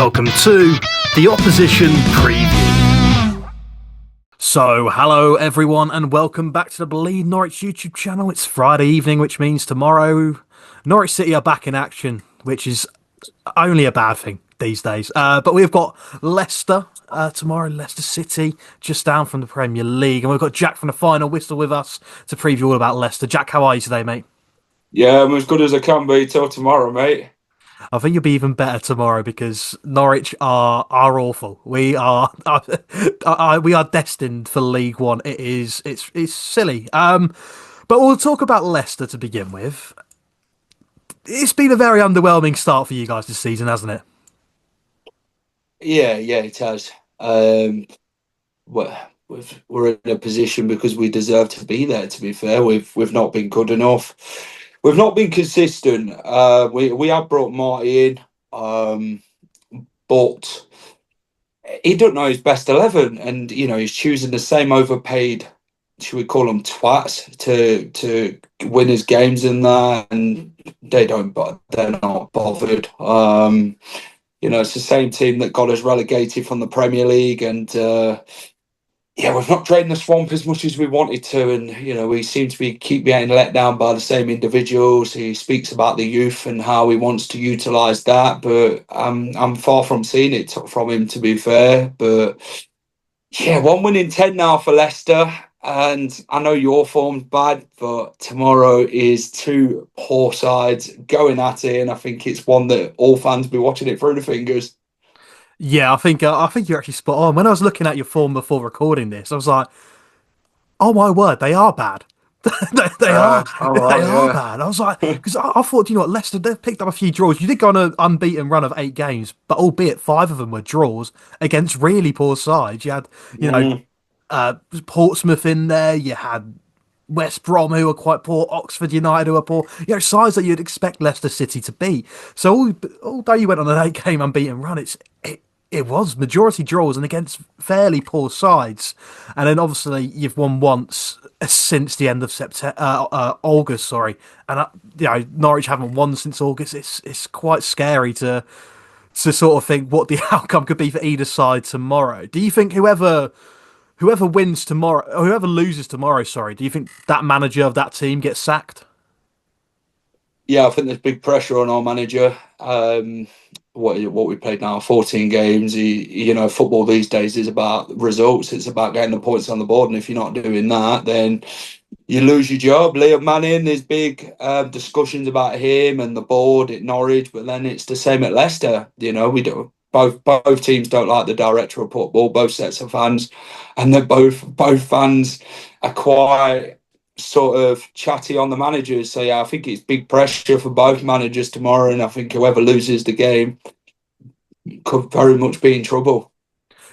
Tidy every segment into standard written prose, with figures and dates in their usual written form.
welcome to the Opposition Preview. So, hello everyone and welcome back to the Bleed Norwich YouTube channel. It's Friday evening, which means tomorrow Norwich City are back in action, which is only a bad thing these days. But we've got Leicester tomorrow, Leicester City, just down from the Premier League. And we've got Jack from the Final Whistle with us to preview all about Leicester. Jack, how are you today, mate? Yeah, I'm as good as I can be till tomorrow, mate. I think you'll be even better tomorrow because Norwich are awful. We are we are destined for League One. It's silly. But we'll talk about Leicester to begin with. It's been a very underwhelming start for you guys this season, hasn't it? Yeah, it has. We're in a position because we deserve to be there. To be fair, we've not been good enough. We've not been consistent. We have brought Marty in, but he don't know his best 11, and he's choosing the same overpaid, should we call them twats, to win his games in that, and they're not bothered. It's the same team that got us relegated from the Premier League, and we've not drained the swamp as much as we wanted to, and we seem to keep getting let down by the same individuals. He speaks about the youth and how he wants to utilise that, but I'm far from seeing it from him, to be fair. But yeah, 1 win in 10 now for Leicester. And I know your form's bad, but tomorrow is two poor sides going at it, and I think it's one that all fans will be watching it through the fingers. Yeah, I think you're actually spot on. When I was looking at your form before recording this, I was like, "Oh my word, they are bad. they are All they right, are yeah. bad." I was like, because I thought, Leicester they've picked up a few draws. You did go on an unbeaten run of 8 games, but albeit 5 of them were draws against really poor sides. You had you know Mm. Portsmouth in there. You had West Brom, who are quite poor, Oxford United, who are poor. Sides that you'd expect Leicester City to beat. So although you went on an 8 game unbeaten run, it was majority draws and against fairly poor sides. And then obviously you've won once since the end of September, August, sorry. And Norwich haven't won since August. It's quite scary to sort of think what the outcome could be for either side tomorrow. Do you think whoever wins tomorrow, or whoever loses tomorrow, sorry, do you think that manager of that team gets sacked? Yeah, I think there's big pressure on our manager. What we played now, 14 games. Football these days is about results. It's about getting the points on the board, and if you're not doing that, then you lose your job. Liam Manning, there's big discussions about him and the board at Norwich, but then it's the same at Leicester. We do both teams don't like the director of football, both sets of fans, and they're both fans are quite sort of chatty on the managers. So yeah, I think it's big pressure for both managers tomorrow, and I think whoever loses the game could very much be in trouble.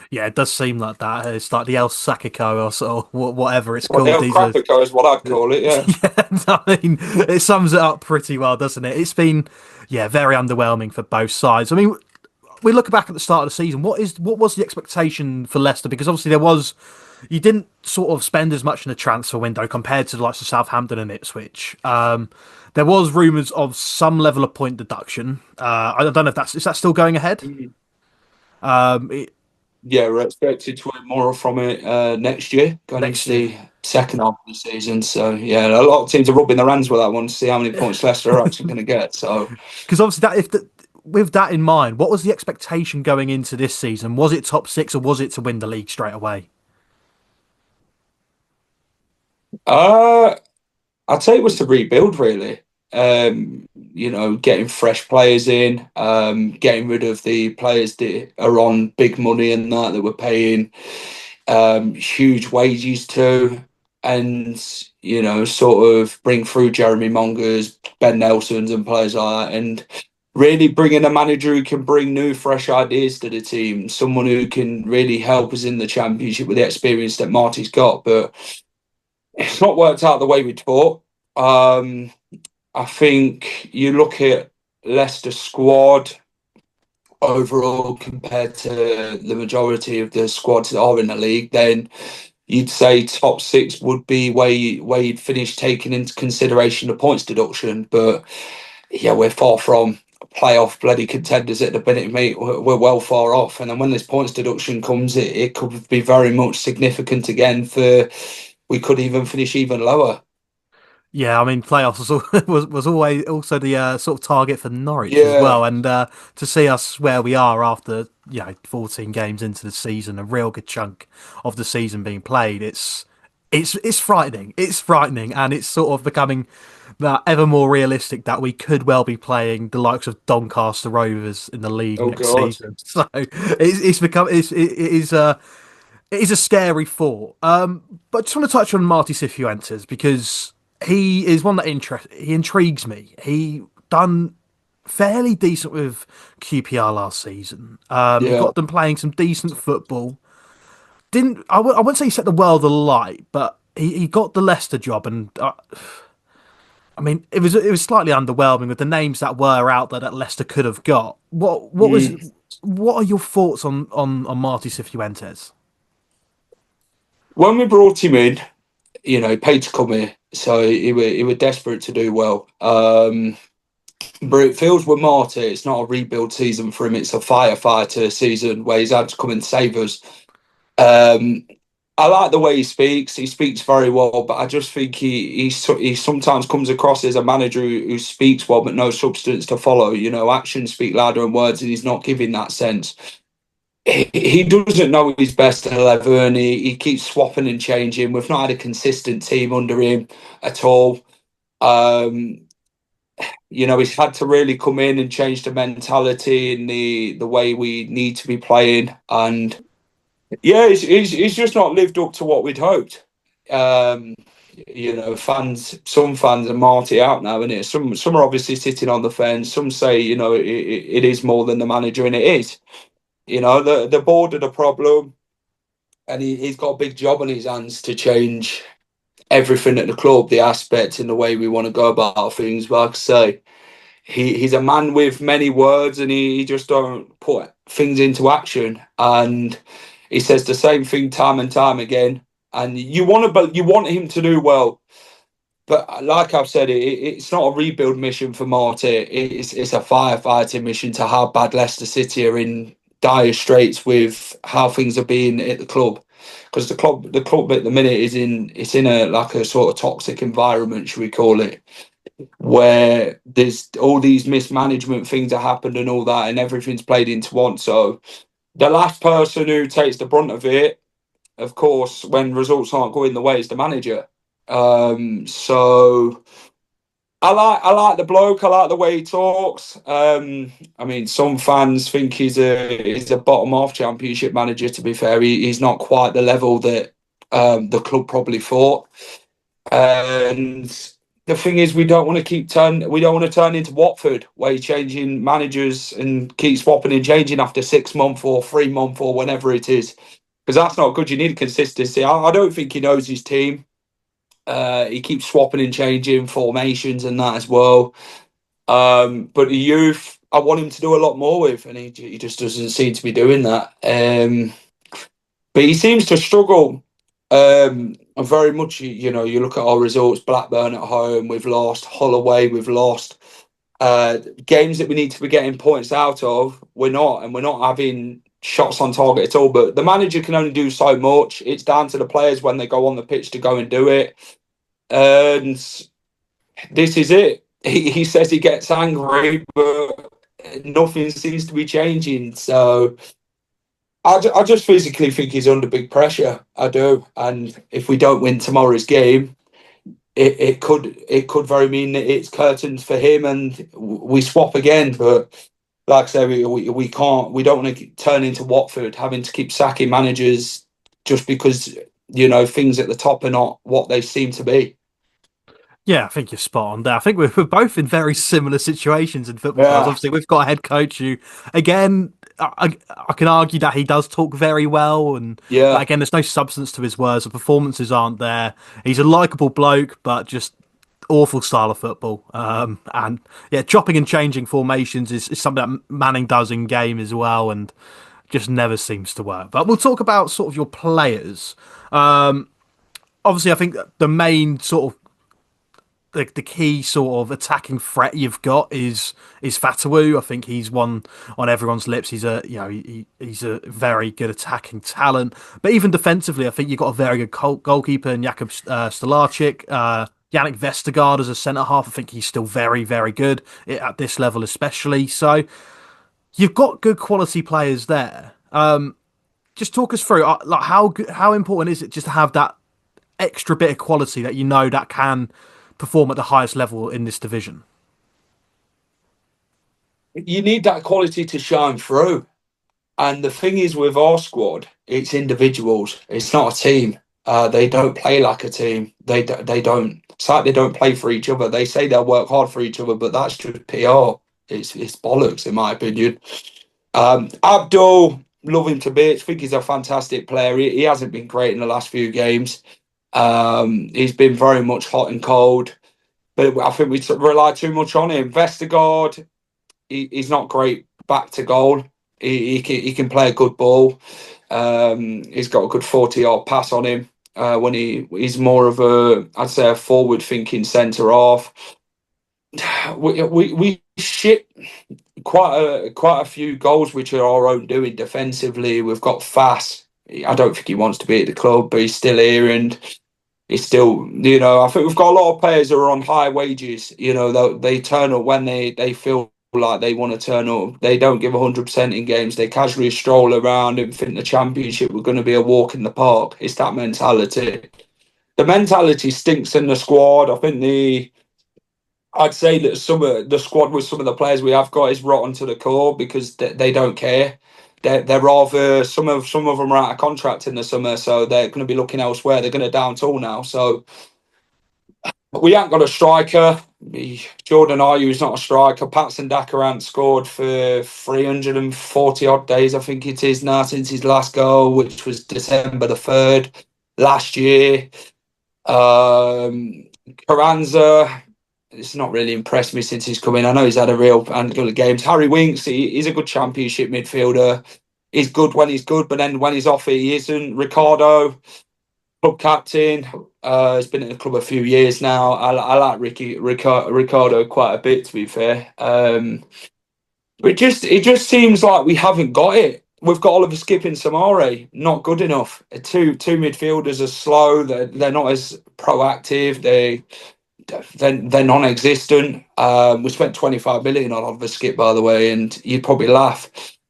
Yeah, it does seem like that. It's like the El Sacico or whatever it's Well, called El these days. Crapico is what I'd call it. Yeah. Yeah, I mean, it sums it up pretty well, doesn't it? It's been, yeah, very underwhelming for both sides. I mean, we look back at the start of the season. What was the expectation for Leicester? Because obviously you didn't sort of spend as much in the transfer window compared to the likes of Southampton and Ipswich. There was rumours of some level of point deduction. I don't know if is that still going ahead? Mhm. Um, it, Yeah, we're expected to win more from it next year, going Next into year. the second half of the season. So yeah, a lot of teams are rubbing their hands with that one to see how many points Leicester are actually going to get. So Because obviously, with that in mind, what was the expectation going into this season? Was it top six or was it to win the league straight away? uh, I'd say it was to rebuild really. Getting fresh players in, getting rid of the players that are on big money and that we're paying huge wages to, and sort of bring through Jeremy Mongers, Ben Nelsons, and players like that, and really bringing a manager who can bring new, fresh ideas to the team, someone who can really help us in the championship with the experience that Marty's got. But it's not worked out the way we thought. Um, I think you look at Leicester squad overall compared to the majority of the squads that are in the league, then you'd say top six would be where you'd finish taking into consideration the points deduction. But yeah, we're far from playoff bloody contenders at the minute, mate. We're well far off. And then when this points deduction comes, it could be very much significant again for we could even finish even lower. Yeah, I mean, playoffs was always also the sort of target for Norwich as Yeah. well, and to see us where we are after 14 games into the season, a real good chunk of the season being played, it's frightening. It's frightening, and it's sort of becoming that ever more realistic that we could well be playing the likes of Doncaster Rovers in the league Oh next God. season. So it's become it is a scary thought. But I just want to touch on Marty Cifuentes because he is one that he intrigues me. He done fairly decent with QPR last season. He Yeah. got them playing some decent football. Didn't I wouldn't say he set the world alight, but he got the Leicester job, and I mean it was slightly underwhelming with the names that were out there that Leicester could have got. Mm. What are your thoughts on Marty Cifuentes? When we brought him in, he paid to come here, so he were desperate to do well. But it feels with Marty, it's not a rebuild season for him; it's a firefighter season where he's had to come and save us. Um, I like the way he speaks. He speaks very well, but I just think he sometimes comes across as a manager who speaks well but no substance to follow. Actions speak louder than words, and he's not giving that sense. He doesn't know his best 11. He keeps swapping and changing. We've not had a consistent team under him at all. Um, he's had to really come in and change the mentality and the way we need to be playing. And yeah, he's just not lived up to what we'd hoped. Um, some fans are Marty out now, and some are obviously sitting on the fence. Some say, it is more than the manager, and it is. The board are the problem, and he's got a big job on his hands to change everything at the club, the aspects and the way we want to go about things. But like I say, he's a man with many words, and he just don't put things into action. And he says the same thing time and time again. And you want him to do well. But like I've said, it's not a rebuild mission for Marty. It's a firefighting mission to how bad Leicester City are in dire straits with how things are being at the club. Because the club at the minute it's in a like a sort of toxic environment, should we call it, where there's all these mismanagement things that happened and all that, and everything's played into one. So the last person who takes the brunt of it, of course, when results aren't going the way, is the manager. So I like the bloke. I like the way he talks. I mean, some fans think he's a bottom half championship manager. To be fair, he's not quite the level that the club probably thought. And the thing is, we don't want to turn into Watford, where you're changing managers and keep swapping and changing after 6 months or 3 months or whenever it is, because that's not good. You need consistency. I don't think he knows his team. He keeps swapping and changing formations and that as well. But the youth, I want him to do a lot more with, and he just doesn't seem to be doing that. But he seems to struggle very much. You look at our results: Blackburn at home, we've lost; Holloway, we've lost. Games that we need to be getting points out of, we're not, and we're not having shots on target at all. But the manager can only do so much. It's down to the players when they go on the pitch to go and do it. And this is it. He says he gets angry, but nothing seems to be changing. So I just physically think he's under big pressure. I do. And if we don't win tomorrow's game, it could very mean that it's curtains for him and we swap again. But like I say, we can't. We don't want to turn into Watford, having to keep sacking managers just because things at the top are not what they seem to be. Yeah, I think you're spot on there. I think we're both in very similar situations in football terms. Yeah, Obviously, we've got a head coach who, again, I can argue that he does talk very well, and that yeah. again, there's no substance to his words. The performances aren't there. He's a likable bloke, but just awful style of football. And yeah, chopping and changing formations is something that Manning does in game as well, and just never seems to work. But we'll talk about sort of your players. Obviously, I think the main sort of the key sort of attacking threat you've got is Fatawu. I think he's one on everyone's lips. He's a he's a very good attacking talent. But even defensively, I think you've got a very good goalkeeper in Jakub Stolarczyk. Yannick Vestergaard as a centre half, I think he's still very good at this level, especially. So you've got good quality players there. Just talk us through like how important is it just to have that extra bit of quality that you know that can perform at the highest level in this division. You need that quality to shine through. And the thing is with our squad, it's individuals. It's not a team. They don't play like a team. They don't. It's like they don't play for each other. They say they'll work hard for each other, but that's just PR. It's bollocks in my opinion. Abdul, love him to bits. Think he's a fantastic player. He hasn't been great in the last few games. He's been very much hot and cold, but I think we rely too much on him. Vestergaard, he's not great back to goal. He can play a good ball. He's got a good 40-yard pass on him. When he's more of I'd say a forward thinking centre half. We ship quite a few goals which are our own doing defensively. We've got Fass. I don't think he wants to be at the club, but he's still here and he's still, I think we've got a lot of players who are on high wages. They turn up when they feel like they want to turn up. They don't give 100% in games. They casually stroll around and think the championship was going to be a walk in the park. It's that mentality. The mentality stinks in the squad. I'd say that some of the squad with some of the players we have got is rotten to the core because they don't care. They're rather some of them are out of contract in the summer, so they're going to be looking elsewhere. They're going to down tool now, so we ain't got a striker. Jordan Ayew is not a striker. Patson Daka hasn't scored for 340 odd days, I think it is now, since his last goal, which was December the 3rd last year. Carranza, it's not really impressed me since he's come in. I know he's had a real handful of games. Harry Winks, he's a good championship midfielder. He's good when he's good, but then when he's off, he isn't. Ricardo, club captain, has been at the club a few years now. I like Ricardo quite a bit, to be fair. But it just seems like we haven't got it. We've got Oliver Skipp and Samari, not good enough. Two midfielders are slow. They're not as proactive. They're non-existent. We spent 25 million on Oliver Skipp, by the way, and you'd probably laugh.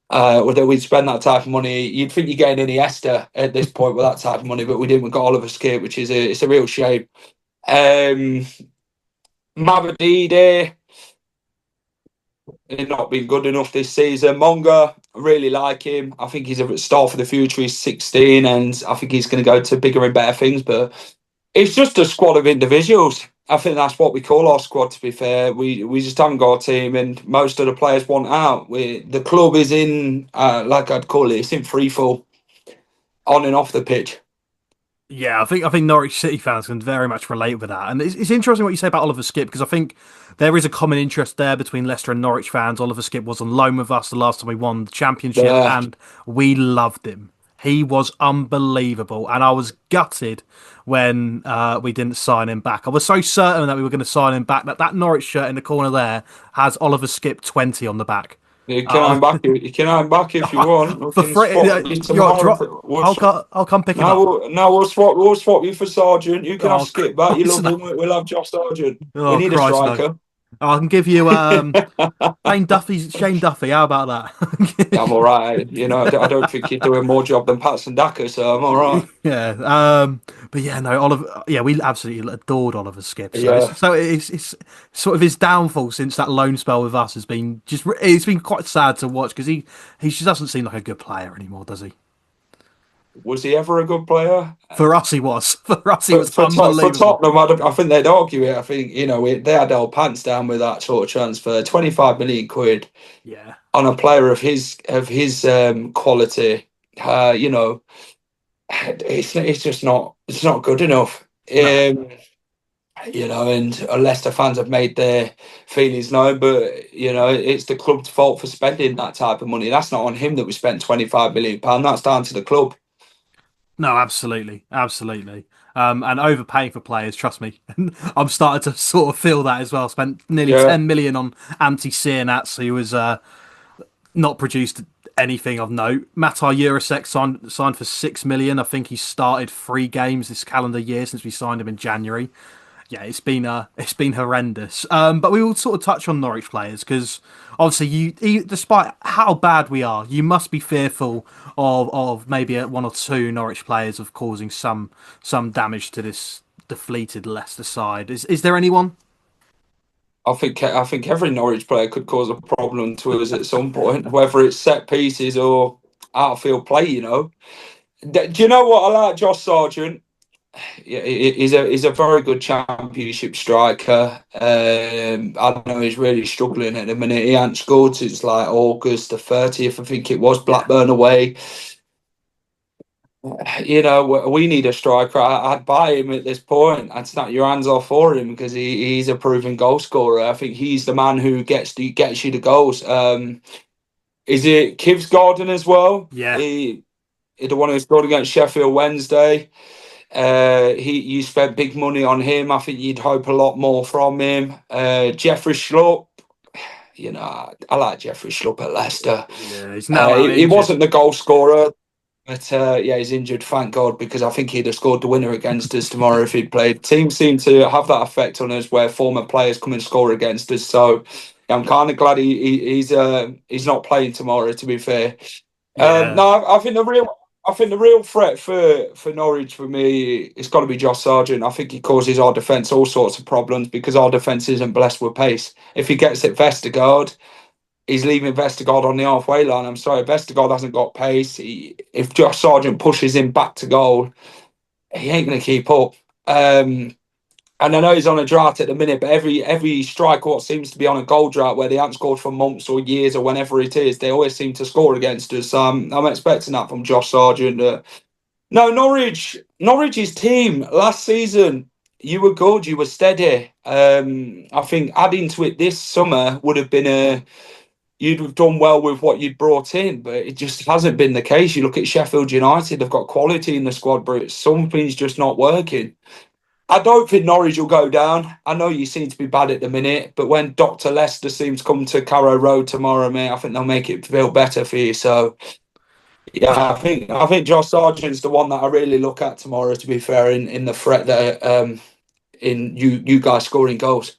Whether we'd spend that type of money, you'd think you're getting Iniesta at this point with that type of money, but we didn't. We got Oliver Skipp, which is it's a real shame. Mavadide, he's not been good enough this season. Monga, I really like him. I think he's a star for the future. He's 16, and I think he's going to go to bigger and better things. But it's just a squad of individuals. I think that's what we call our squad, to be fair. We just haven't got a team, and most of the players want out. The club is in, like I'd call it, it's in free fall, on and off the pitch. Yeah, I think Norwich City fans can very much relate with that, and it's interesting what you say about Oliver Skipp because I think there is a common interest there between Leicester and Norwich fans. Oliver Skipp was on loan with us the last time we won the championship, Yeah. and we loved him. He was unbelievable, and I was gutted when we didn't sign him back. I was so certain that we were going to sign him back that Norwich shirt in the corner there has Oliver Skipp 20 on the back. You can Uh, have him back. You can have him back if you want. We for can free, swap you you're tomorrow. drop. I'll come pick him No, up. we'll swap you for Sargent. You can have Oh Skip back. You Christ! love him. We'll have Josh Sargent. We Oh need a Christ! No. striker. I can give you Shane Duffy. How about I'm that? all right. I don't think you're doing more job than Patson Daka, so I'm all right. Yeah. But yeah, no, Oliver. Yeah, we absolutely adored Oliver Skipp. So Yeah. it's sort of his downfall since that loan spell with us has been it's been quite sad to watch because he just doesn't seem like a good player anymore, does he? Was he ever a good player? For us, he was. For us, he was For unbelievable. Tottenham, I think they'd argue it. I think they had their pants down with that sort of transfer. 25 million quid Yeah. on a player of his quality. It's just not good enough. No. And Leicester fans have made their feelings known, but it's the club's fault for spending that type of money. That's not on him that we spent £25 million. That's down to the club. No, absolutely, absolutely. And overpaying for players, trust me. I'm starting to sort of feel that as well. Spent nearly Yeah, 10 million on Antti Cianats, who was not produced anything of note. Matai Jurasek signed for 6 million. I think he started 3 games this calendar year since we signed him in January. Yeah, it's been horrendous. But we will sort of touch on Norwich players because obviously despite how bad we are, you must be fearful of maybe one or two Norwich players of causing some damage to this deflated Leicester side. Is there anyone? I think every Norwich player could cause a problem to us at some point, whether it's set pieces or outfield play. Do you know what I like, Josh Sargent? Yeah, he's a very good championship striker. I know he's really struggling at the minute. He hasn't scored since like August the 30th, I think it was, Yeah, Blackburn away. We need a striker. I'd buy him at this point. I'd snap your hands off for him because he's a proven goal scorer. I think he's the man who gets you the goals. Is it Kivs Gordon as well? yeah, He the one who scored against Sheffield Wednesday. You spent big money on him. I think you'd hope a lot more from him. Jeffrey Schlupp, I like Jeffrey Schlupp at Leicester. yeah. He's now out He injured. wasn't the goal scorer, but yeah, he's injured. Thank God, because I think he'd have scored the winner against us tomorrow if he'd played. Teams seem to have that effect on us where former players come and score against us. So yeah, I'm kind of glad he's not playing tomorrow. To be fair, Yeah, no, I think the real threat for Norwich for me it's got to be Josh Sargent. I think he causes our defence all sorts of problems because our defence isn't blessed with pace. If he gets it Vestergaard, he's leaving Vestergaard on the halfway line. I'm sorry, Vestergaard hasn't got pace. If Josh Sargent pushes him back to goal, he ain't going to keep up. And I know he's on a drought at the minute, but every striker what seems to be on a goal drought where they haven't scored for months or years or whenever it is, they always seem to score against us. So I'm expecting that from Josh Sargent. No, Norwich's team last season, you were good, you were steady. I think adding to it this summer would have been you'd have done well with what you'd brought in, but it just hasn't been the case. You look at Sheffield United, they've got quality in the squad, but something's just not working. I don't think Norwich will go down. I know you seem to be bad at the minute, but when Dr. Leicester seems to come to Carrow Road tomorrow, mate, I think they'll make it feel better for you. So yeah, I think Josh Sargent's the one that I really look at tomorrow. To be fair, in the threat that in you guys scoring goals.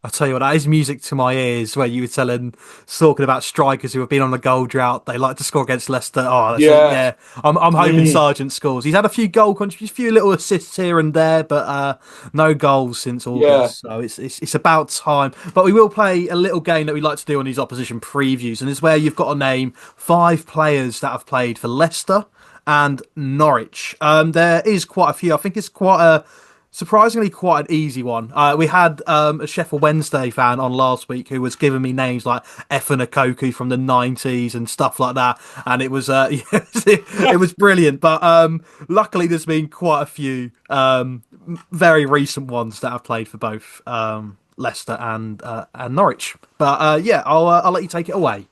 I'll tell you what, that is music to my ears. Where you were talking about strikers who have been on a goal drought. They like to score against Leicester. Oh, Yeah, yeah. I'm hoping mm, Sargent scores. He's had a few goal contributions, a few little assists here and there, but no goals since yeah. August. So it's about time. But we will play a little game that we like to do on these opposition previews, and it's where you've got to name 5 players that have played for Leicester and Norwich. There is quite a few. I think it's quite a surprisingly quite an easy one. We had a Sheffield Wednesday fan on last week who was giving me names like Efan Okoku from the 90s and stuff like that, and it was it was brilliant. But luckily, there's been quite a few very recent ones that have played for both Leicester and Norwich. But yeah, I'll let you take it away.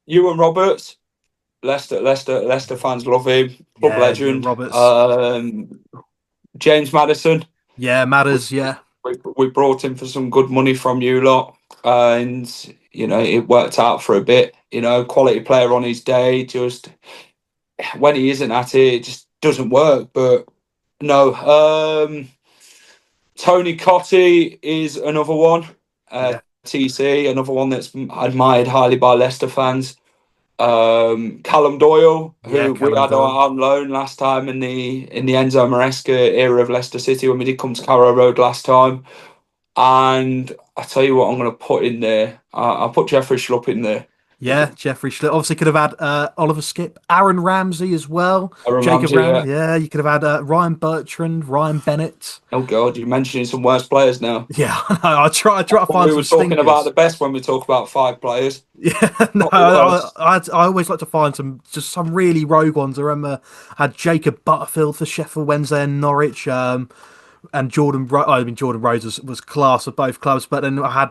Ewan Roberts, Leicester fans love him. Club Yeah, Ewan legend. Roberts. James Maddison. Yeah, matters. Yeah, We brought him for some good money from you lot, and it worked out for a bit. Quality player on his day. Just when he isn't at it, it just doesn't work. But no, Tony Cottee is another one. yeah, TC, another one that's admired highly by Leicester fans. Callum Doyle, yeah. who we Callum had Doyle. on loan last time in the Enzo Maresca era of Leicester City when we did come to Carrow Road last time. And I tell you what, I'm going to put in there. I'll put Jeffrey Schlupp in there. Yeah, Jeffrey Schlitt. Obviously, could have had Oliver Skip, Aaron Ramsey as well, Aaron Jacob Ramsey. Ram. Yeah. Yeah, you could have had Ryan Bertrand, Ryan Bennett. Oh God, you're mentioning some worse players now. Yeah, I try to find We some were talking about the stinkers. best when we talk about 5 players. Yeah, no, Not the worst. I always like to find some really rogue ones. I remember I had Jacob Butterfield for Sheffield Wednesday and Norwich. and Jordan Rhodes was class of both clubs. But then I had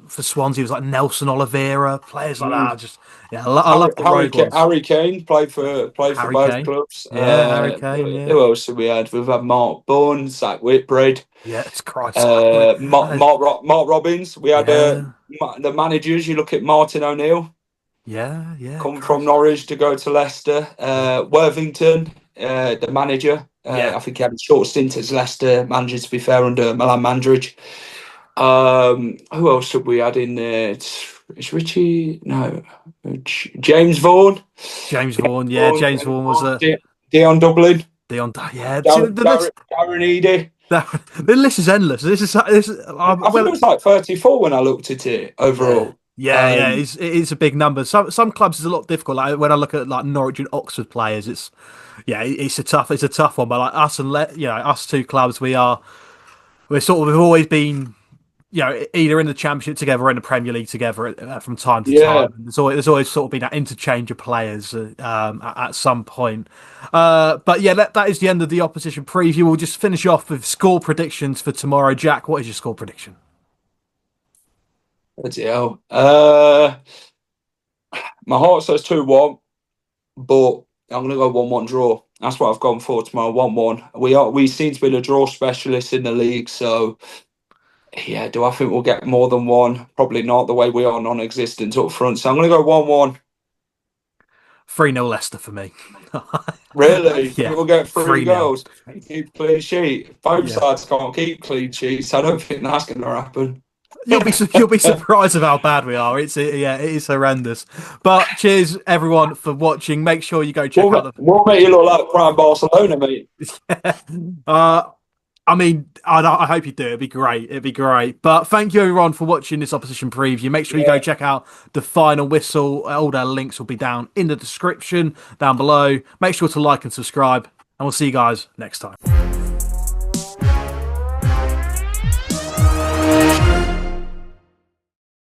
for Swansea, it was like Nelson Oliveira, players like that. Mm. I love the road ones. Harry Kane played for Harry both Kane, clubs. yeah, Harry Kane, yeah, Who else have we had? We've had Mark Bourne, Zach Whitbread, yeah. It's Christ, that is, Mark Robbins. We had yeah, the managers. You look at Martin O'Neill, yeah, yeah, come from Christ, Norwich to go to Leicester. yeah, Worthington, the manager. yeah. I think he had a short stint as Leicester manager, to be fair, under Milan Mandaric. Who else have we had in there? It's Richie, no, James Vaughan. James Vaughan, yeah, James And Vaughan was a Dion Dublin, Dion. Yeah, see, Darren Eady. the list is endless. This is I think it well, was like 34 when I looked at it yeah. overall. Yeah. Um, It's a big number. Some clubs is a lot difficult. Like when I look at like Norwich and Oxford players, it's a tough one. But like us us two clubs, we've always been either in the Championship together or in the Premier League together from time to yeah, time. And there's always sort of been that interchange of players at some point. But yeah, that is the end of the opposition preview. We'll just finish off with score predictions for tomorrow. Jack, what is your score prediction? bloody hell. My heart says 2-1, but I'm going to go 1-1 draw. That's what I've gone for tomorrow. 1-1. We seem to be the draw specialists in the league, so yeah. Do I think we'll get more than one? Probably not. The way we are non-existent up front, so I'm going to go 1-1. 3-0 Leicester for me. Really? Think Yeah, we'll get three 3-0. goals? Keep clean sheet. Both Yeah. sides can't keep clean sheets. I don't think that's going to happen. You'll be surprised of how bad we are. It is horrendous. But cheers everyone for watching. Make sure you go check out the We'll make you look like prime Barcelona, mate. uh, I mean, I hope you do. It'd be great. It'd be great. But thank you everyone for watching this opposition preview. Make sure you go Yeah. check out the final whistle. All their links will be down in the description down below. Make sure to like and subscribe, and we'll see you guys next time.